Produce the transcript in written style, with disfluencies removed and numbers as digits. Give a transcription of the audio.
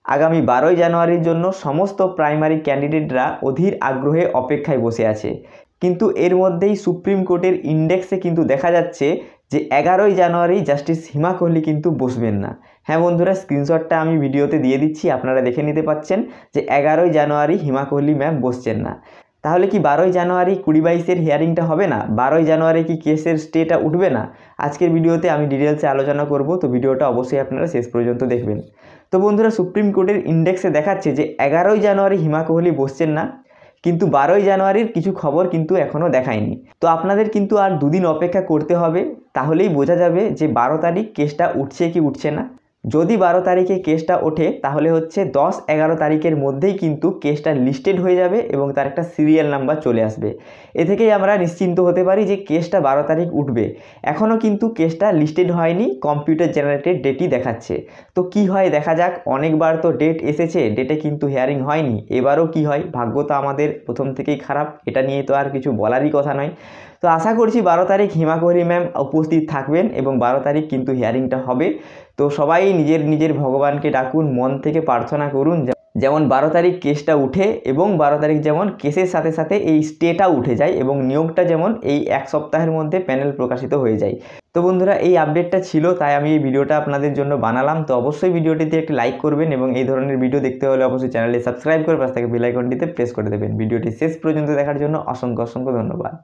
আগামী 12ই জানুয়ারির জন্য সমস্ত প্রাইমারি ক্যান্ডিডেটরা অধীর আগ্রহে অপেক্ষায় বসে আছে। কিন্তু এর মধ্যেই সুপ্রিম কোর্টের ইন্ডেক্সে কিন্তু দেখা যাচ্ছে যে 11ই জানুয়ারি জাস্টিস হিমা কোহলি কিন্তু বসবেন না। হ্যাঁ বন্ধুরা, স্ক্রিনশটটা আমি ভিডিওতে দিয়ে দিচ্ছি, আপনারা দেখে নিতে পাচ্ছেন যে 11ই জানুয়ারি হিমা কোহলি ম্যাম বসছেন না। তাহলে কি 12ই জানুয়ারি 2022-এর হিয়ারিংটা হবে না? 12ই জানুয়ারি কি কেসের স্টেটা উঠবে না? আজকের ভিডিওতে আমি ডিটেলসে আলোচনা করব, তো ভিডিওটা অবশ্যই আপনারা শেষ পর্যন্ত দেখবেন। তো বন্ধুরা, সুপ্রিম কোর্টের ইন্ডেক্সে দেখাচ্ছে যে 11ই জানুয়ারি হিমা কোহলি বসছেন না, কিন্তু 12ই জানুয়ারির কিছু খবর কিন্তু এখনও দেখায়নি। তো আপনাদের কিন্তু আর দুদিন অপেক্ষা করতে হবে, তাহলেই বোঝা যাবে যে 12 তারিখ কেসটা উঠছে কি উঠছে না। যদি 12 তারিখে কেসটা ওঠে তাহলে হচ্ছে 10-11 তারিখের মধ্যেই কিন্তু কেসটা লিস্টেড হয়ে যাবে এবং তার একটা সিরিয়াল নাম্বার চলে আসবে। এ থেকেই আমরা নিশ্চিন্ত হতে পারি যে কেসটা 12 তারিখ উঠবে। এখনও কিন্তু কেসটা লিস্টেড হয়নি, কম্পিউটার জেনারেটেড ডেটই দেখাচ্ছে। তো কি হয় দেখা যাক। অনেকবার তো ডেট এসেছে, ডেটে কিন্তু হিয়ারিং হয়নি, এবারও কি হয়। ভাগ্য তো আমাদের প্রথম থেকেই খারাপ, এটা নিয়ে তো আর কিছু বলারই কথা নয়। তো আশা করছি 12 তারিখ হিমা কোহলি ম্যাম উপস্থিত থাকবেন এবং 12 তারিখ কিন্তু হিয়ারিংটা হবে। তো সবাই নিজের নিজের ভগবানকে ডাকুন, মন থেকে প্রার্থনা করুন যেমন 12 তারিখ কেসটা উঠে এবং 12 তারিখ যেমন কেসের সাথে সাথে এই স্টেটা উঠে যায় এবং নিয়োগটা যেমন এই এক সপ্তাহের মধ্যে প্যানেল প্রকাশিত হয়ে যায়। তো বন্ধুরা, এই আপডেটটা ছিল, তাই আমি এই ভিডিওটা আপনাদের জন্য বানালাম। তো অবশ্যই ভিডিওটিতে একটি লাইক করবেন এবং এই ধরনের ভিডিও দেখতে হলে অবশ্যই চ্যানেলটি সাবস্ক্রাইব করে পাশে থাকা বেল আইকনটিতে প্রেস করে দেবেন। ভিডিওটি শেষ পর্যন্ত দেখার জন্য অসংখ্য অসংখ্য ধন্যবাদ।